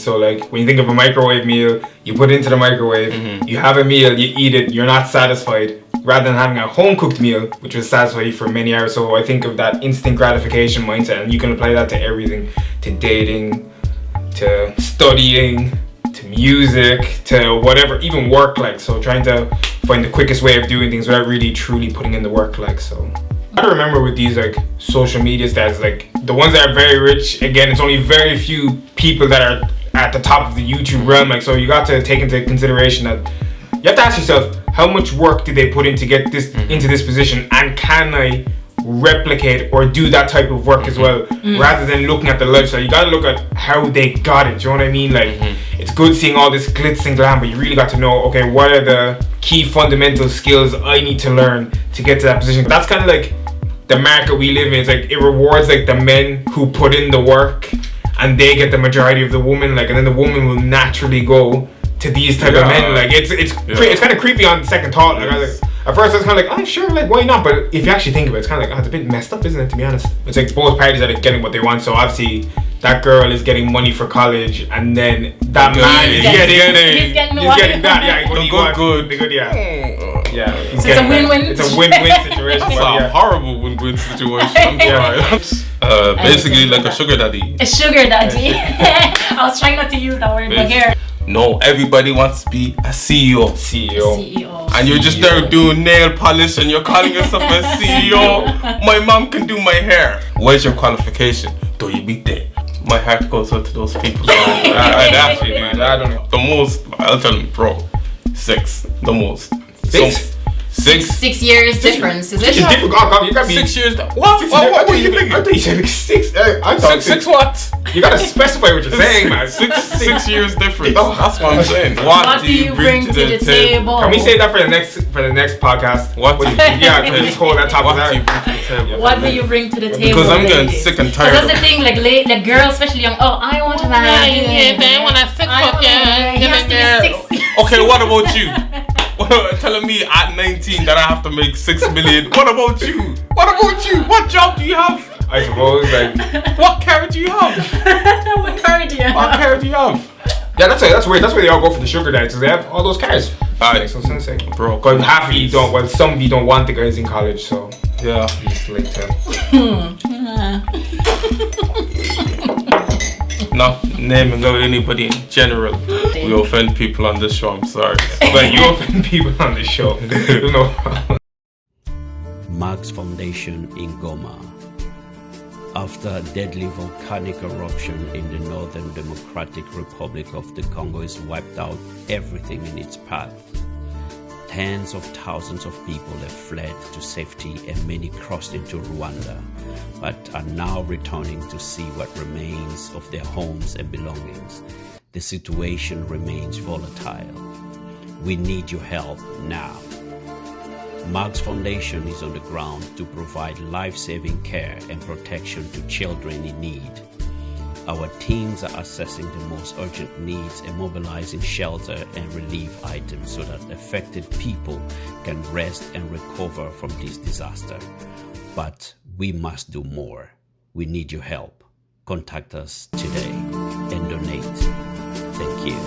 So like when you think of a microwave meal, you put it into the microwave, you have a meal, you eat it, you're not satisfied, rather than having a home cooked meal which will satisfy you for many hours. So I think of that instant gratification mindset, and you can apply that to everything, to dating, to studying, to music, to whatever, even work. Like, so trying to find the quickest way of doing things without really truly putting in the work. Like, so I remember with these like social media stats, like the ones that are very rich, again, it's only very few people that are at the top of the YouTube realm. Like, so you got to take into consideration that you have to ask yourself, how much work did they put in to get this into this position, and can I replicate or do that type of work as well, rather than looking at the lifestyle. You got to look at how they got it. Do you know what I mean? Like, it's good seeing all this glitz and glam, but you really got to know, okay, what are the key fundamental skills I need to learn to get to that position. That's kind of like the market we live in. It's like it rewards like the men who put in the work, and they get the majority of the woman, like, and then the woman will naturally go to these type of men. Like, it's kind of creepy on second thought. Like, I was like, at first I was kind of like, oh sure, like why not? But if you actually think of it, it's kind of like, oh, it's a bit messed up, isn't it? To be honest, it's like both parties that are getting what they want. So obviously that girl is getting money for college, and then that man is getting that. Yeah, the good. Yeah. So it's a win-win. It's a win-win situation. It's a horrible win-win situation. Basically like a sugar daddy. A sugar daddy. I was trying not to use that word, but here. No, everybody wants to be a CEO. And you're just there doing nail polish and you're calling yourself a CEO. My mom can do my hair. Where's your qualification? Do you beat that? My heart goes out to those people. Actually, man, I don't know. The most, I'll tell them, bro, 6. The most. 6? 6 years difference, is it? It's different. Oh, you gotta be 6 years. What were you thinking? I thought you said 6. I thought 6 what? You gotta specify what you're saying, man. 6 years difference. That's what I'm saying. What do you bring to the table? Can we say that for the next podcast? Can we just hold that topic there? What do you bring to the table? Because I'm getting sick and tired. That's the thing, like girls, especially young. Oh, I want a man. They want a 6 foot. Yeah. Okay, what about you? Telling me at 19 that I have to make 6 million. What about you? What job do you have? I suppose, like, what car do you have? What car do you have? Yeah, that's weird. That's why they all go for the sugar daddies, because they have all those cars. Makes no sense, bro. Because half of you don't. Well, some of you don't want the guys in college, so yeah. Just like to. Not naming out anybody in general. We offend people on this show, I'm sorry. But you offend people on this show. No problem. Marx Foundation in Goma. After a deadly volcanic eruption in the Northern Democratic Republic of the Congo has wiped out everything in its path, tens of thousands of people have fled to safety and many crossed into Rwanda, but are now returning to see what remains of their homes and belongings. The situation remains volatile. We need your help now. Marx Foundation is on the ground to provide life-saving care and protection to children in need. Our teams are assessing the most urgent needs and mobilizing shelter and relief items so that affected people can rest and recover from this disaster. But we must do more. We need your help. Contact us today and donate. Thank you.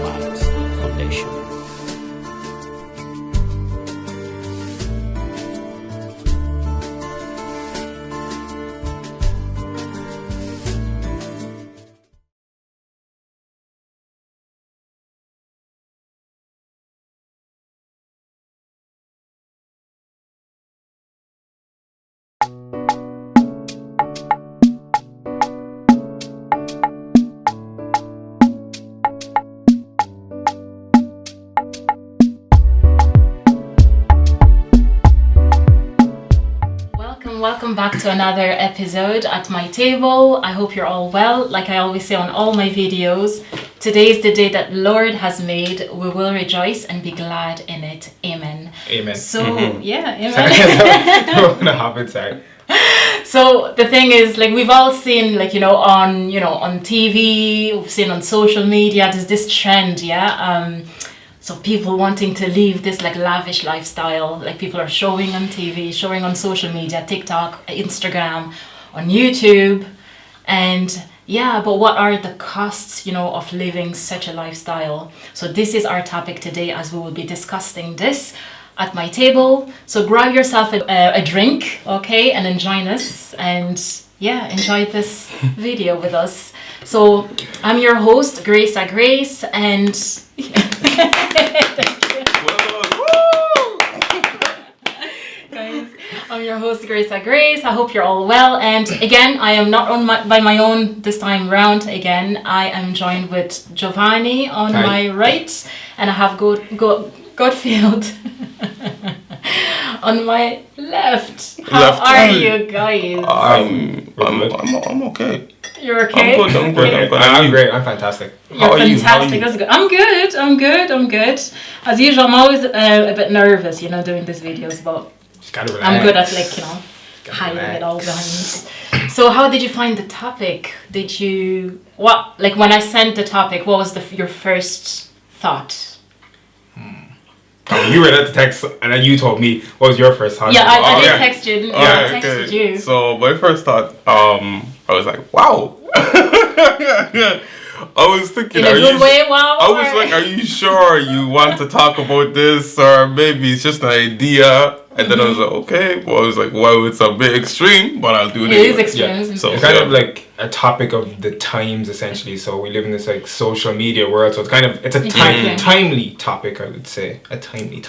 Marx Foundation. Welcome back to another episode at my table. I hope you're all well. Like I always say on all my videos, today is the day that Lord has made. We will rejoice and be glad in it. Amen. Amen. So yeah, amen. So the thing is, like, we've all seen, like, on TV, we've seen on social media, there's this trend, so people wanting to live this like lavish lifestyle, like people are showing on TV, showing on social media, TikTok, Instagram, on YouTube, and yeah, but what are the costs, of living such a lifestyle? So this is our topic today, as we will be discussing this at my table. So grab yourself a drink, okay, and then join us, and enjoy this video with us. So I'm your host, Grace, and guys, I'm your host, Grace. I hope you're all well. And again, I am not by my own this time round. Again, I am joined with Giovanni on my right, and I have Godfield on my left. How are you guys? I'm okay. You're okay? I'm good. I'm great. I'm fantastic. You're fantastic. That's good. I'm good. As usual, I'm always a bit nervous, doing these videos, but I'm good at hiding it all behind. So how did you find the topic? When I sent the topic, what was your first thought? You read out the text and then you told me what was your first thought. Yeah, I did text you. I texted you. So my first thought, I was like, wow. I was thinking, in a good way, wow. I was like, are you sure you want to talk about this, or maybe it's just an idea? And then I was like, okay. Well, I was like, well, it's a bit extreme, but I'll do it. It is extreme. Yeah. So it's kind of like a topic of the times, essentially. So we live in this social media world. So it's a timely topic, I would say. A timely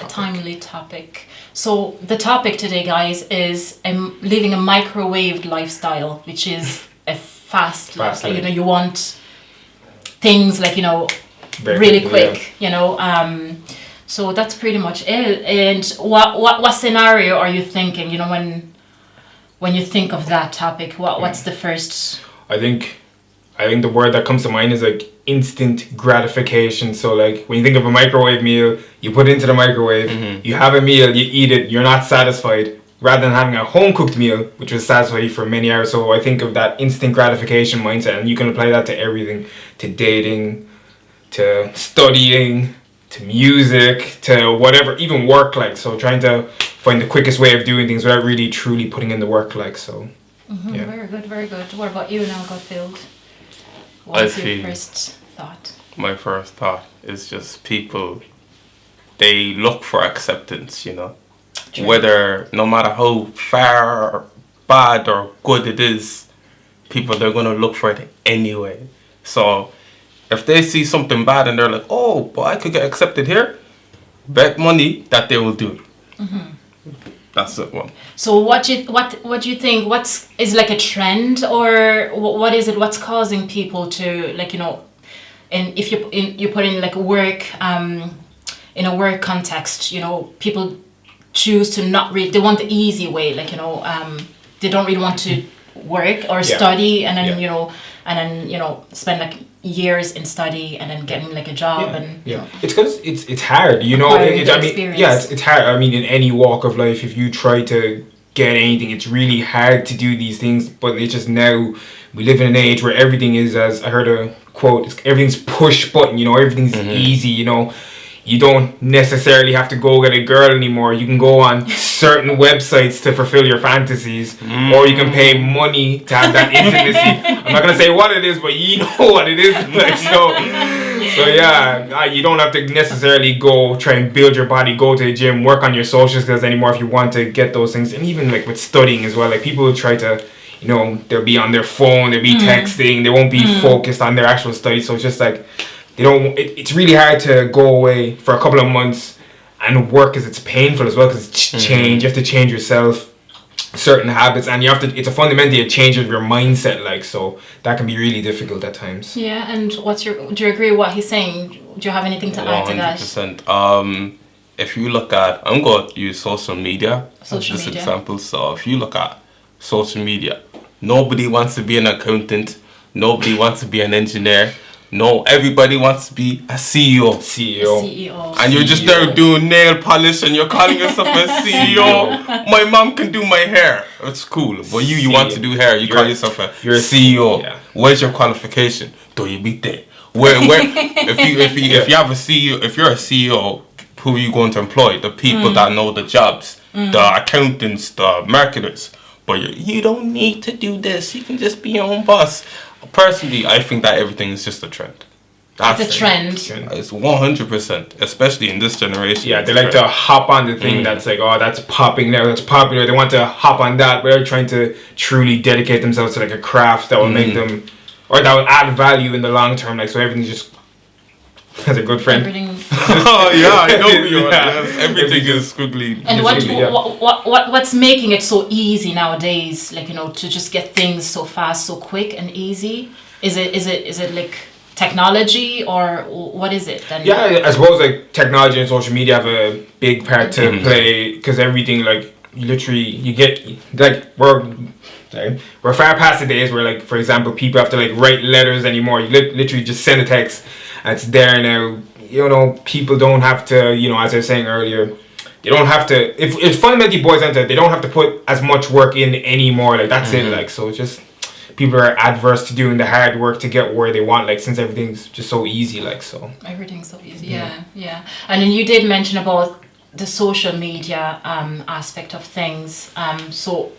topic. So the topic today, guys, is living a microwaved lifestyle, which is a fast lifestyle. You want things really quick. So that's pretty much it. And what scenario are you thinking? When you think of that topic, what's the first? I think the word that comes to mind is instant gratification. So when you think of a microwave meal, you put it into the microwave, you have a meal, you eat it, you're not satisfied. Rather than having a home cooked meal, which will satisfy you for many hours. So I think of that instant gratification mindset, and you can apply that to everything, to dating, to studying, to music, to whatever, even work. So trying to find the quickest way of doing things without really truly putting in the work. Yeah. Very good. What about you now, Godfield? What's your first thought? My first thought is just people, they look for acceptance, True. Whether, no matter how far, bad or good it is, they're going to look for it anyway. So if they see something bad and they're like, oh, but I could get accepted here, bet money that they will do it. That's the one. So what do you think? Is a trend, or what is it? What's causing people to and if you put in work in a work context, people choose to not read. They want the easy way, they don't really want to work or study, and then spend years in study and then getting a job it's because it's hard, it's hard. I mean, in any walk of life, if you try to get anything, it's really hard to do these things. But it's just now we live in an age where everything is, as I heard a quote, everything's push button. Everything's easy. You don't necessarily have to go get a girl anymore. You can go on certain websites to fulfill your fantasies, or you can pay money to have that intimacy. I'm not gonna say what it is, but you know what it is. You don't have to necessarily go try and build your body, go to the gym, work on your social skills anymore if you want to get those things. And even with studying as well, people will try to, they'll be on their phone, they'll be texting, they won't be focused on their actual study. So it's just it's really hard to go away for a couple of months and work, because it's painful as well, because it's change. You have to change yourself, certain habits, and it's a fundamentally a change of your mindset. So that can be really difficult at times. Yeah, and do you agree with what he's saying? Do you have anything to add to that? 100%. If you look at, I'm going to use social media as this example. So if you look at social media, nobody wants to be an accountant, nobody wants to be an engineer. No, everybody wants to be a CEO. And you're just there doing nail polish and you're calling yourself a CEO. My mom can do my hair. It's cool. But you want to do hair. You call yourself you're a CEO. Yeah. Where's your qualification? Do you be there? Where if you have a CEO, if you're a CEO, who are you going to employ? The people that know the jobs, the accountants, the marketers. But you don't need to do this. You can just be your own boss. Personally, I think that everything is just a trend. It's a trend. It's 100%, especially in this generation. Yeah, they like to hop on the thing that's like, oh, that's popping now, that's popular. They want to hop on that, but they're trying to truly dedicate themselves to like a craft that will make them, or that will add value in the long term. Like, so everything's just, as a good friend. Oh yeah, I know you are. Yes, everything is squiggly. And what's making it so easy nowadays? Like, you know, to just get things so fast, so quick and easy. Is it like technology, or what is it then? Yeah, I suppose like technology and social media have a big part to play, because everything, like, you get like we're far past the days where, like, for example, people have to like write letters anymore. You literally just send a text and it's there now. You know, people don't have to, you know, as I was saying earlier, they don't have to, if it fundamentally boils down to it, they don't have to put as much work in anymore. Like, that's it. Like, so it's just, people are adverse to doing the hard work to get where they want, like, since everything's just so easy, like, so. Everything's so easy, yeah. And then you did mention about the social media aspect of things. So,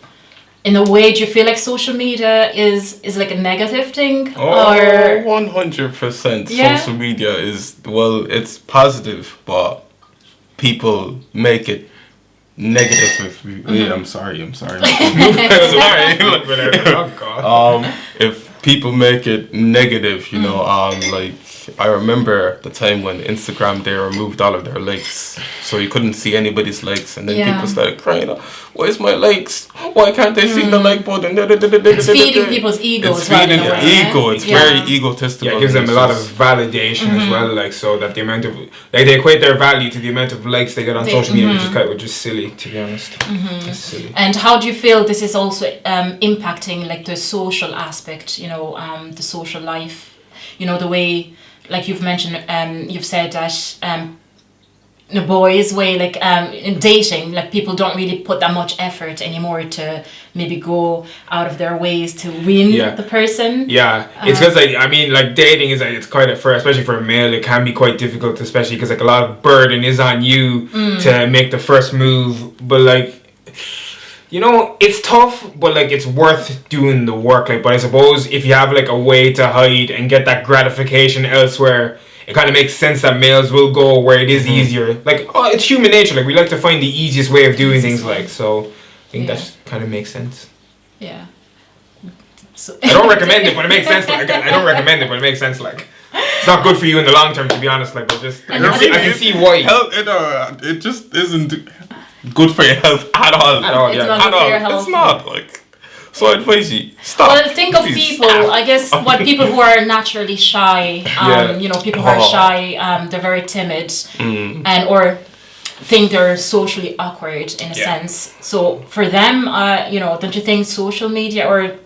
in a way, do you feel like social media is like a negative thing? Oh, 100%. Yeah? Social media is, well, it's positive, but people make it negative. I'm sorry. Sorry. Oh, God. If people make it negative, you know, like, I remember the time when Instagram, they removed all of their likes, so you couldn't see anybody's likes, and then people started crying, where's my likes? Why can't they see the like button? It's feeding people's egos. It's feeding their ego. It's very egotistical. Yeah, it gives them a lot of validation as well, like, so that the amount of, like, they equate their value to the amount of likes they get on social media, which is silly, to be honest. It's silly. And how do you feel this is also impacting, like, the social aspect, you know, the social life, you know, the way, like you've mentioned, you've said that the boys' way, like, in dating, like, people don't really put that much effort anymore to maybe go out of their ways to win the person. Yeah, it's because, like, I mean, like, dating is, like, it's quite especially for a male, it can be quite difficult, especially because, like, a lot of burden is on you to make the first move, but, like, you know, it's tough, but, like, it's worth doing the work. Like, but I suppose if you have, like, a way to hide and get that gratification elsewhere, it kind of makes sense that males will go where it is easier. Like, it's human nature. Like, we like to find the easiest way of doing things. Like, so I think that kind of makes sense. Yeah. So I don't recommend it, but it makes sense. Like, I don't recommend it, but it makes sense. Like, it's not good for you in the long term, to be honest. Like, but just I can see why. It just isn't good for your health at all. It's not good for your health. It's not, like, so I advise you, stop. Well, think of people, I guess, what people who are naturally shy, you know, people who are shy, they're very timid, and or think they're socially awkward in a sense. So for them, you know, don't you think social media or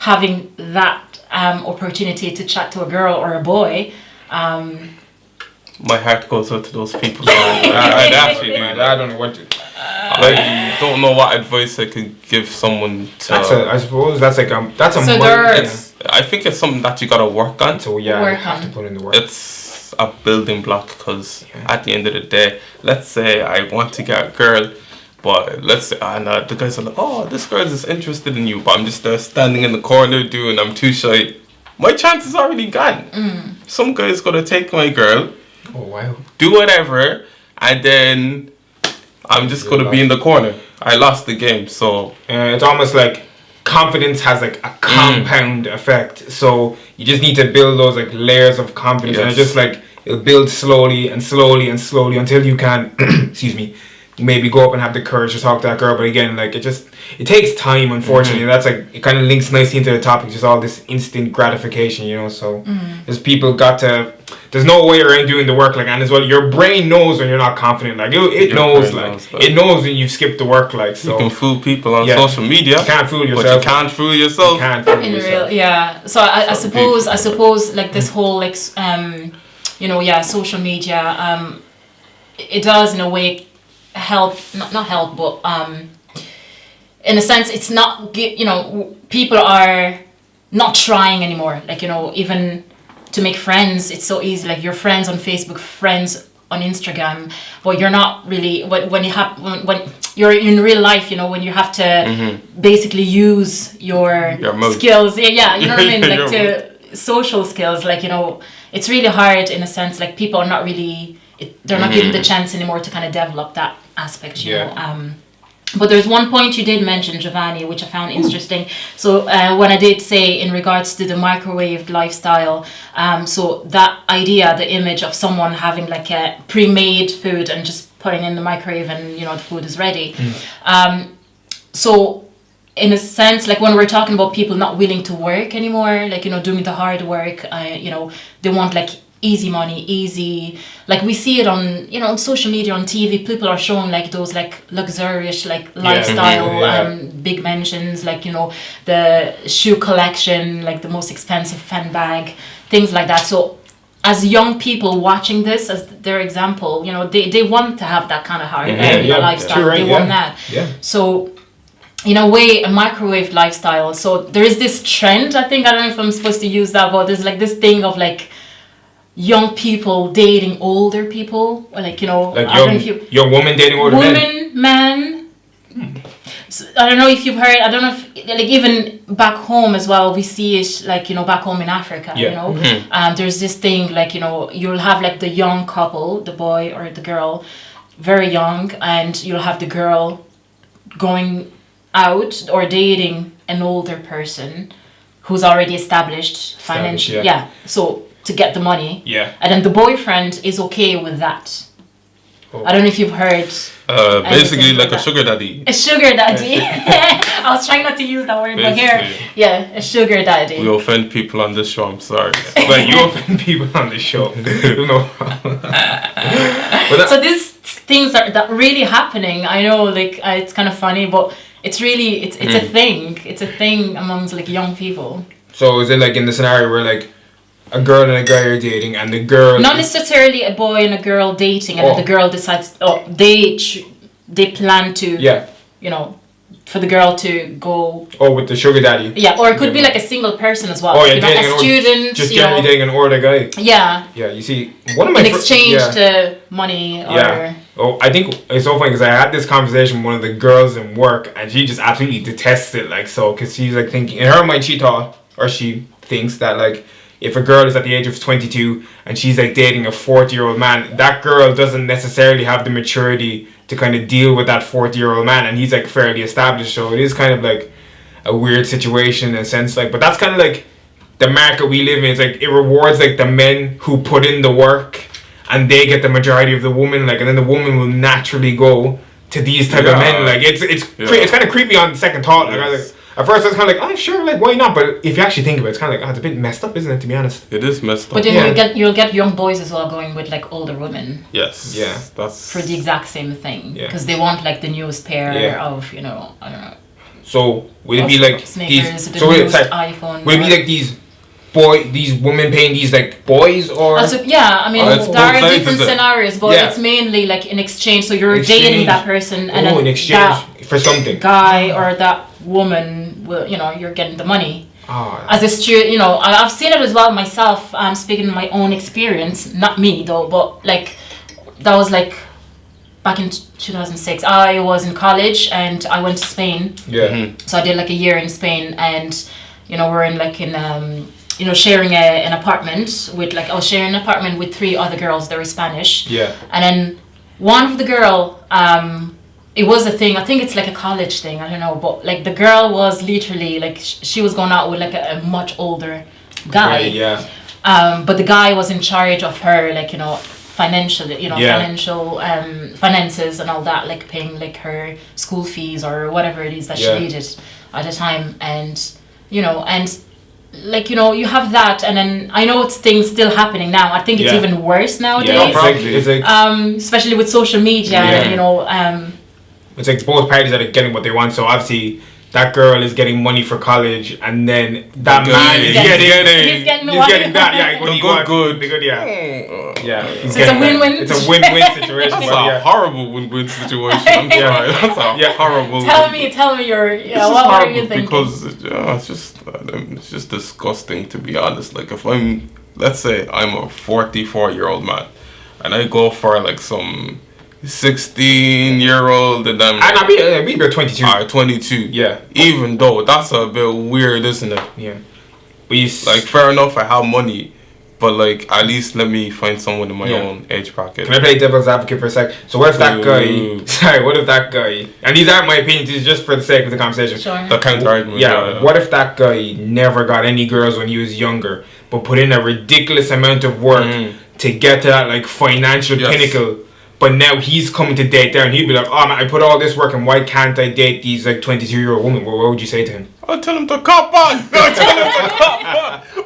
having that opportunity to chat to a girl or a boy, my heart goes out to those people. I actually do. I don't know what to... Like, don't know what advice I could give someone to... I suppose that's like that's a... So I think it's something that you gotta work on. So you have to put in the work. It's a building block, because at the end of the day, let's say I want to get a girl, but let's say, the guys are like, oh, this girl is interested in you, but I'm just there standing in the corner I'm too shy. My chance is already gone. Some guy's gonna take my girl, do whatever, and then I'm just gonna be in the corner. I lost the game, so it's almost like confidence has like a compound effect. So you just need to build those like layers of confidence, and it's just like it'll build slowly and slowly and slowly until you can, excuse me, maybe go up and have the courage to talk to that girl. But again, like, it takes time, unfortunately. That's like, it kind of links nicely into the topic, just all this instant gratification, you know. So there's people there's no way around doing the work, like, and as well, your brain knows when you're not confident. Like, it knows when you've skipped the work. Like, so you can fool people on social media. You can't fool yourself. But you can't fool yourself. You can't fool yourself. So I suppose like this whole like you know, social media, it does in a way help, not help, but in a sense, it's not, you know, people are not trying anymore. Like, you know, even to make friends, it's so easy. Like, your friends on Facebook, friends on Instagram, but you're not really when you're in real life, you know, when you have to basically use your skills, you know what I mean, like to social skills, like, you know, it's really hard in a sense, like people are not really, they're not given the chance anymore to kind of develop that aspect, you know. But there's one point you did mention, Giovanni, which I found interesting. So when I did say in regards to the microwaved lifestyle, so that idea, the image of someone having like a pre-made food and just putting in the microwave and, you know, the food is ready. So in a sense, like when we're talking about people not willing to work anymore, like, you know, doing the hard work, you know, they want like easy money, easy, like we see it on, you know, on social media, on TV, people are showing like those like luxurious like lifestyle, big mansions, like, you know, the shoe collection, like the most expensive handbag, things like that. So as young people watching this as their example, you know, they want to have that kind of hard lifestyle. True, right? They want that. So in a way, a microwave lifestyle. So there is this trend, I think, I don't know if I'm supposed to use that, but there's like this thing of like young people dating older people, or like, you know, like young woman dating older man. So, I don't know if you've heard, I don't know if, like, even back home as well, we see it, like, you know, back home in Africa, you know, there's this thing, like, you know, you'll have like the young couple, the boy or the girl, very young, and you'll have the girl going out or dating an older person who's already established financially, so to get the money, and then the boyfriend is okay with that. I don't know if you've heard. Basically, like a sugar daddy. A sugar daddy. I was trying not to use that word, but here, a sugar daddy. We offend people on this show. I'm sorry. But you offend people on this show. No problem. So these things are that really happening. I know, like it's kind of funny, but it's really it's a thing. It's a thing amongst like young people. So is it like in the scenario where like a girl and a guy are dating, and the girl not necessarily a boy and a girl dating, and then the girl decides they plan to you know, for the girl to go with the sugar daddy, or it could be like a single person as well, you know, a student just generally dating an older guy, you see one of my in exchange to money or I think it's so funny because I had this conversation with one of the girls in work, and she just absolutely detests it, like, so, because she's like thinking in her mind, she thinks that like if a girl is at the age of 22 and she's like dating a 40-year-old man, that girl doesn't necessarily have the maturity to kind of deal with that 40-year-old man, and he's like fairly established, so it is kind of like a weird situation in a sense, like, but that's kind of like the market we live in. It's like it rewards like the men who put in the work, and they get the majority of the woman, like, and then the woman will naturally go to these type of men, like it's kind of creepy on second thought, like, at first I was kind of like, oh sure, like why not? But if you actually think about it, it's kind of like, it's a bit messed up, isn't it, to be honest? It is messed up. But then you'll get young boys as well going with like older women. Yes. Yeah. That's for the exact same thing. Because they want like the newest pair of, you know, I don't know. So would it be like sneakers, these? So iPhone. Would it be like these women paying these like boys, or? Also, I mean there are different scenarios, but it's mainly like in exchange. So you're dating that person, and then in exchange for something. Guy or that woman will, you know, you're getting the money. As a student, you know, I've seen it as well myself. I'm speaking my own experience, not me though, but like that was like back in 2006. I was in college and I went to Spain. So I did like a year in Spain, and you know, we're in like in you know, sharing an apartment with like, I was sharing an apartment with 3 other girls that were Spanish. And then one of the girl, it was a thing, I think it's like a college thing, I don't know, but like the girl was literally like, she was going out with like a much older guy. But the guy was in charge of her, like, you know, financially, you know, finances and all that, like paying like her school fees or whatever it is that she needed at the time. And, you know, and like, you know, you have that, and then I know it's things still happening now. I think it's even worse nowadays. It's like, especially with social media, you know. It's like both parties are getting what they want. So obviously that girl is getting money for college, and then that man is getting that. Good. It's a win-win. It's a win-win situation. It's a horrible win-win situation. I'm sorry. That's a horrible. Tell me your. What were you thinking? Because it's just disgusting, to be honest. Like if let's say I'm a 44-year-old man, and I go for like some 16-year-old, and then I'd be about 22. Alright, 22. Yeah. Even though that's a bit weird, isn't it? Yeah. But you Like, fair enough, I have money, but like, at least let me find someone in my own age bracket. Can I play devil's advocate for a sec? So what if that guy? Sorry, what if that guy? And these aren't my opinions. These are just for the sake of the conversation. Sure. The counter argument. Yeah. What if that guy never got any girls when he was younger, but put in a ridiculous amount of work to get to that like financial pinnacle? But now he's coming to date there, and he'd be like, "Oh man, I put all this work, and why can't I date these like 22-year-old women?" What would you say to him? I'll tell him to cop on.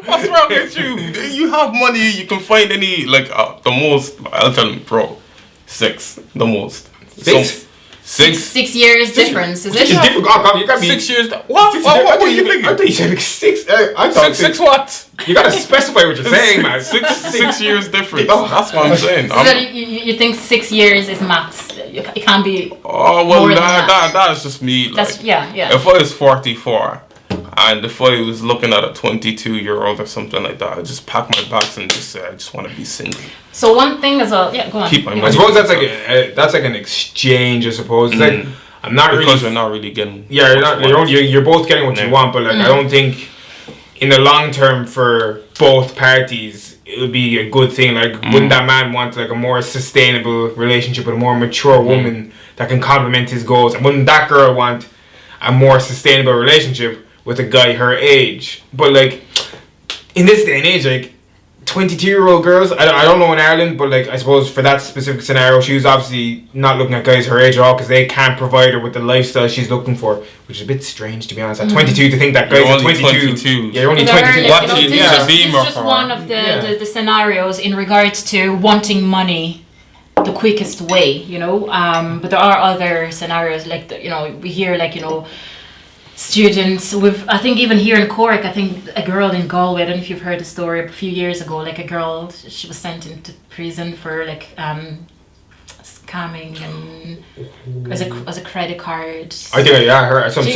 What's wrong with you? You have money. You can find any like the most. I'll tell him, bro. 6, the most. 6. 6 years difference, is it? It's different. Oh, you gotta be 6 years. What were you thinking? I thought you said like 6. I thought 6 what? You gotta specify what you're saying, man. 6 years difference. That's what I'm saying. So you think 6 years is max? It can't be. Oh well, that's just me. Like, That's yeah. If I was 44, and if I was looking at a 22-year-old or something like that, I'd just pack my bags and just say I just want to be single. So one thing as well, yeah, go on. Keep my money. I suppose that's like an exchange. I suppose it's like I'm not because really. you're not really getting. Yeah, you're both getting what you want, but like I don't think in the long term for both parties it would be a good thing. Like wouldn't that man want like a more sustainable relationship with a more mature woman that can complement his goals, and wouldn't that girl want a more sustainable relationship with a guy her age? But like in this day and age, like 22-year-old girls, I don't know in Ireland, but like I suppose for that specific scenario, she was obviously not looking at guys her age at all because they can't provide her with the lifestyle she's looking for, which is a bit strange to be honest. At 22, to think that guys at 22, yeah, you're only 22. This is just one of the scenarios in regards to wanting money the quickest way, you know. But there are other scenarios like we hear like students I think even here in Cork, I think a girl in Galway, I don't know if you've heard the story, a few years ago, like a girl, she was sent into prison for like scamming and as a credit card. I think I heard someone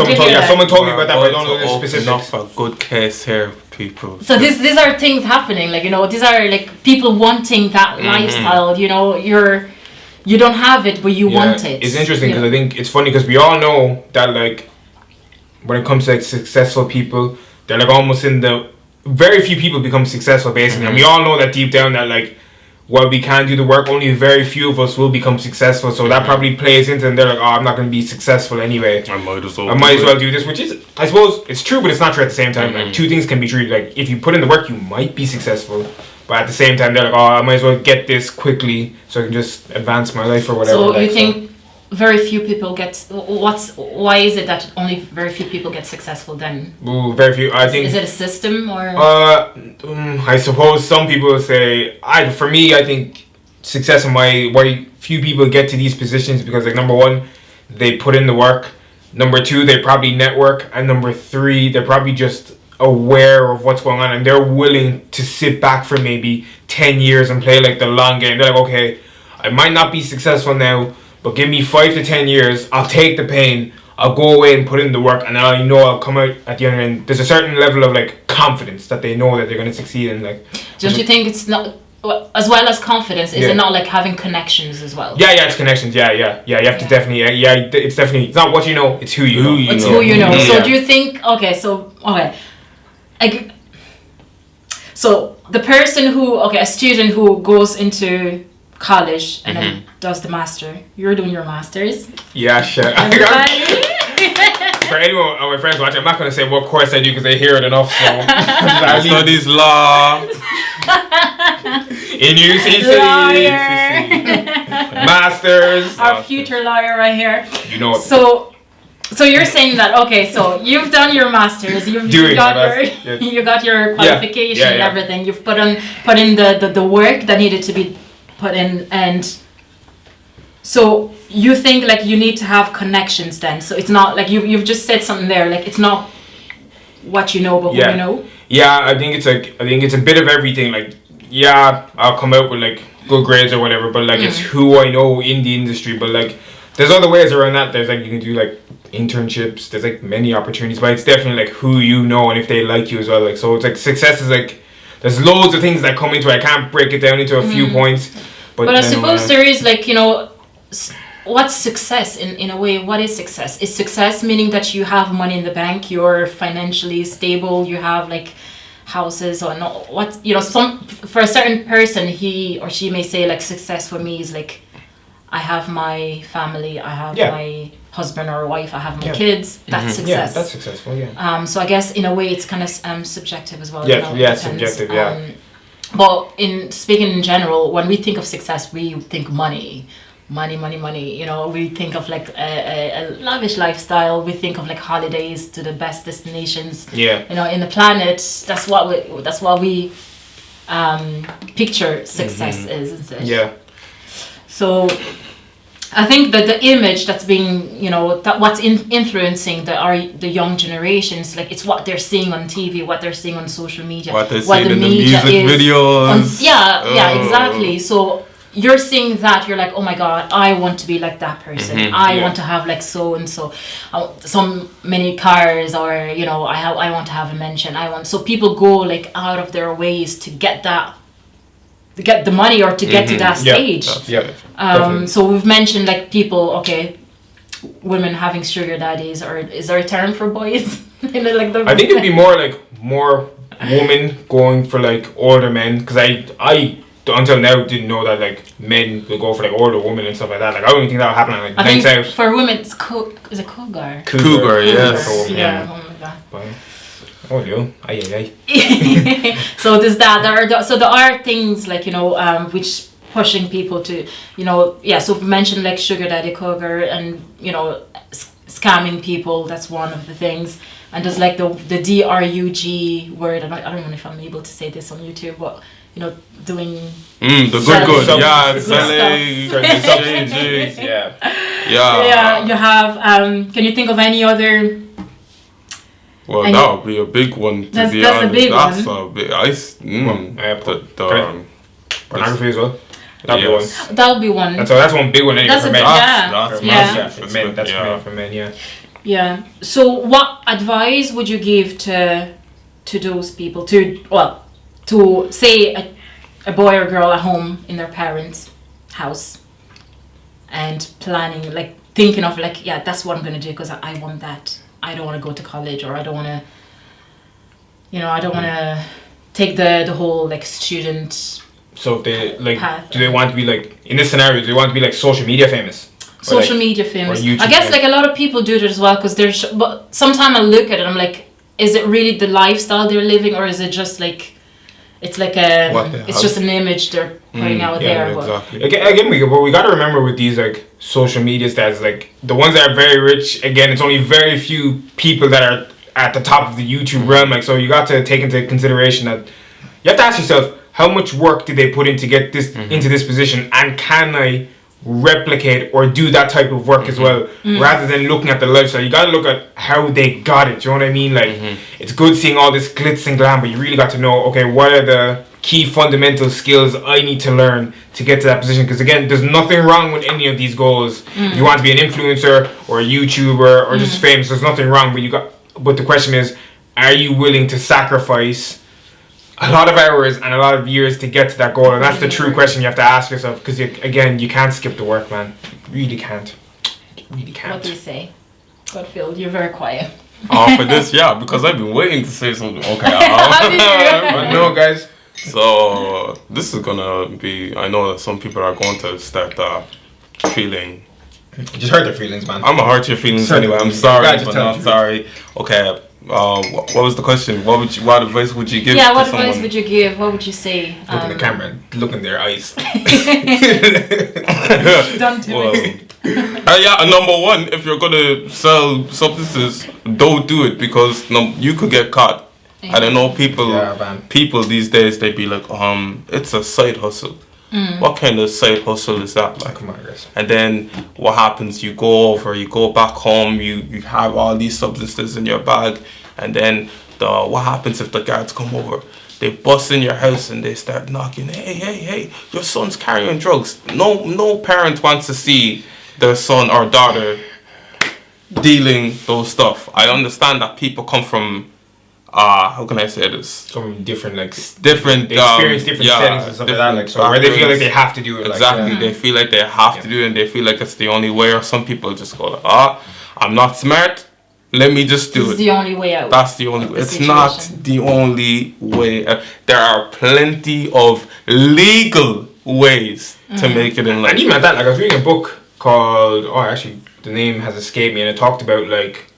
told me about that, but I don't know the specifics. Enough a good case here, people. So these are things happening, like these are like people wanting that lifestyle. You don't have it, but you want it. It's interesting because I think it's funny because we all know that like when it comes to like successful people, they're like almost in the very few people become successful basically, and we all know that deep down that like while we can do the work, only very few of us will become successful. So that probably plays into them. They're like, oh, I'm not going to be successful anyway. I might as well do this, which is, I suppose, it's true, but it's not true at the same time. Like two things can be true. Like if you put in the work, you might be successful, but at the same time, they're like, oh, I might as well get this quickly so I can just advance my life or whatever. So you think very few people get why is it that only very few people get successful then? Very few. I think. Is it a system or? I suppose some people say. For me, I think success and why few people get to these positions because like number one, they put in the work. Number two, they probably network, and number three, they're probably just aware of what's going on and they're willing to sit back for maybe 10 years and play like the long game. They're like, okay, I might not be successful now, but give me 5 to 10 years, I'll take the pain, I'll go away and put in the work, and I know I'll come out at the other end. There's a certain level of like confidence that they know that they're going to succeed in. Like, don't you think it's not as well as confidence? Is it not like having connections as well? Yeah, it's connections. Yeah. You have to definitely. It's definitely. It's not what you know. It's who you know. It's who you know. Yeah. So do you think? So the person a student who goes into college and then does the master. You're doing your masters. Yeah, sure. For anyone of my friends watching, I'm not going to say what course I do because they hear it enough. So I studies law in UCC. Masters. Our future lawyer right here. You know. So you're saying that so you've done your masters, you got your qualification and everything. You've put in the work that needed to be put in, and so you think like you need to have connections then. So it's not like you've just said something there, like it's not what you know but who you know. Yeah, I think it's a bit of everything. Like I'll come out with like good grades or whatever, but like it's who I know in the industry. But like there's other ways around that. There's like you can do like internships, there's like many opportunities, but it's definitely like who you know and if they like you as well. Like so it's like success is like there's loads of things that come into it. I can't break it down into a few points, But I suppose there is like, you know, what's success in a way? What is success? Is success meaning that you have money in the bank, you're financially stable, you have like houses or not? What, you know, for a certain person, he or she may say like success for me is like, I have my family, I have my husband or wife, I have my kids. That's success. Yeah, that's successful. Yeah. So I guess in a way it's kind of subjective as well. Yeah, you know, subjective. Yeah. But in speaking in general, when we think of success, we think money. You know, we think of like a lavish lifestyle. We think of like holidays to the best destinations. Yeah. You know, in the planet. That's what we picture success is, isn't it? Yeah. So I think that the image that's being, you know, that what's influencing the young generations, like it's what they're seeing on TV, what they're seeing on social media, what they're seeing in the music videos. Yeah, exactly. So you're seeing that, you're like, oh my God, I want to be like that person. I want to have like so and so, so many cars, or you know, I want to have a mansion. So people go like out of their ways to get that. To get the money or to get to that stage. So we've mentioned like people, women having sugar daddies, or is there a term for boys? I think it'd be more women going for like older men, because I until now didn't know that like men will go for like older women and stuff like that. Like I don't even think that would happen on like nights out. For women, it's is it cougar? Cougar, yes. Yeah. Oh my God. But, oh no! Aye. So there's that. There are things like, you know, which pushing people to, you know, So we mentioned like sugar daddy, cougar, and you know, scamming people. That's one of the things. And there's like the DRUG word. I don't know if I'm able to say this on YouTube, but you know, doing the good. Yeah, selling, yeah. You have. Can you think of any other? Well, that would be a big one, to be honest. That's a big one. Pornography as well. That'll be one. That's one big one anyway for men. That's for men. That's for men. Yeah. Yeah. So, what advice would you give to those people to say a boy or girl at home in their parents' house and planning, like thinking of like, that's what I'm gonna do because I want that. I don't want to go to college, or I don't want to, you know, take the whole like student. So if they like, path. Do they want to be like, in this scenario, do they want to be like social media famous? Social media famous. I guess famous? like a lot of people do that as well, because but sometimes I look at it, I'm like, is it really the lifestyle they're living, or is it just like, it's like it's just an image they're putting out there. Exactly. Again, we got to remember with these like social media stars, like the ones that are very rich. Again, it's only very few people that are at the top of the YouTube realm. Like, so you got to take into consideration that you have to ask yourself, how much work did they put in to get this into this position, and can I replicate or do that type of work as well, rather than looking at the lifestyle? You got to look at how they got it. Do you know what I mean? Like, it's good seeing all this glitz and glam, but you really got to know, okay, what are the key fundamental skills I need to learn to get to that position? Because again, there's nothing wrong with any of these goals. If you want to be an influencer or a YouTuber or just famous, there's nothing wrong. But the question is, are you willing to sacrifice a lot of hours and a lot of years to get to that goal? And that's the true question you have to ask yourself, because again, you can't skip the work, man. You really can't. What do you say? Godfield, you're very quiet. For this, because I've been waiting to say something. Okay. But no, guys. So this is gonna be, I know that some people are going to start feeling. Just hurt their feelings, man. I'm gonna hurt your feelings anyway. I'm sorry, but not sorry. Okay. What was the question? What advice would you give? Yeah, what advice would you give? What would you say? Look in the camera. Look in their eyes. Don't do it. Number one, if you're gonna sell substances, don't do it, because you could get caught. I don't know, people these days, they be like, it's a side hustle. What kind of side hustle is that? Like, come on, guys. And then what happens? You go back home, you have all these substances in your bag, and then what happens if the guards come over? They bust in your house and they start knocking. Hey, your son's carrying drugs. No parent wants to see their son or daughter dealing those stuff. I understand that people come from how can I say this? From different different they experience different settings and stuff like that. Like so, where they feel like they have to do it. Exactly, like, they feel like they have to do it, and they feel like it's the only way. Or some people just go like, I'm not smart. Let me just do it. It's the only way out. That's the only way. It's not the only way. There are plenty of legal ways to make it in life. And even at that, like I was reading a book called actually the name has escaped me, and it talked about like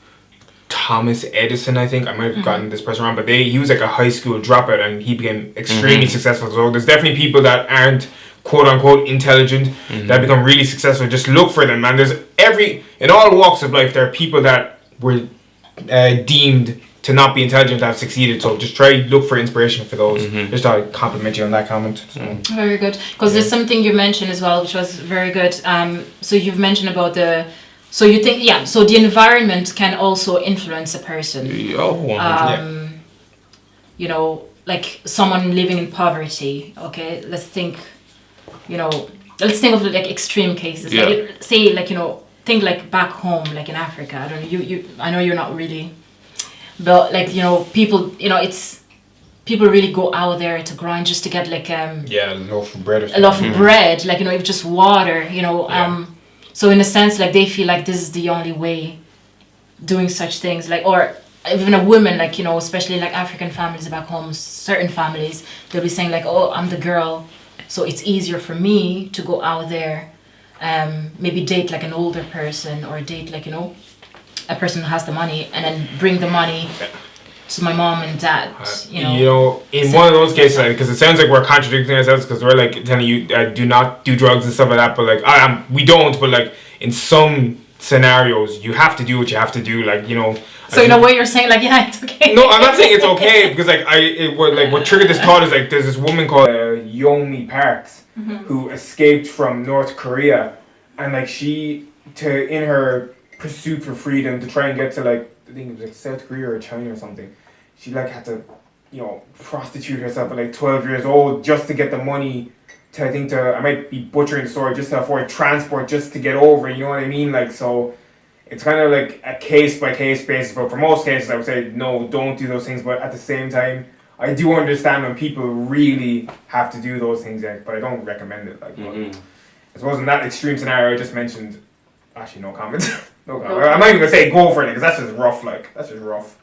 Thomas Edison, I think. I might have gotten this person wrong, but he was like a high school dropout and he became extremely successful. So there's definitely people that aren't quote unquote intelligent that become really successful. Just look for them, man. There's in all walks of life there are people that were deemed to not be intelligent that have succeeded. So just try look for inspiration for those. Just to compliment you on that comment. So. Very good, because there's something you mentioned as well, which was very good. So you've mentioned about so you think, so the environment can also influence a person. You know, like someone living in poverty, okay? Let's think of like extreme cases. Yeah. Like, say, like, think like back home, like in Africa. I don't know, I know you're not really, but like, people, people really go out there to grind just to get like, a loaf of bread or something. A loaf of bread, like, just water, So in a sense, like, they feel like this is the only way doing such things, like, or even a woman, like, especially like African families back home, certain families, they'll be saying like, oh, I'm the girl, so it's easier for me to go out there, maybe date like an older person or date like, a person who has the money and then bring the money to my mom and dad, in one of those cases, because it sounds like we're contradicting ourselves, because we're like telling you do not do drugs and stuff like that, but like we don't, but like in some scenarios you have to do what you have to do, like So in a way you're saying like, it's okay. No, I'm not saying it's okay, because like what triggered this thought is like there's this woman called Yeonmi Parks who escaped from North Korea, and like in her pursuit for freedom to try and get to like I think it was like South Korea or China or something, she like had to prostitute herself at like 12 years old just to get the money I might be butchering the story, just to afford transport just to get over, you know what I mean? Like, so it's kind of like a case by case basis, but for most cases I would say no, don't do those things, but at the same time I do understand when people really have to do those things, but I don't recommend it. Like, I suppose in that extreme scenario I just mentioned, actually no comment. No comment. I'm not even gonna say go for it, because that's just rough. Like, that's just rough.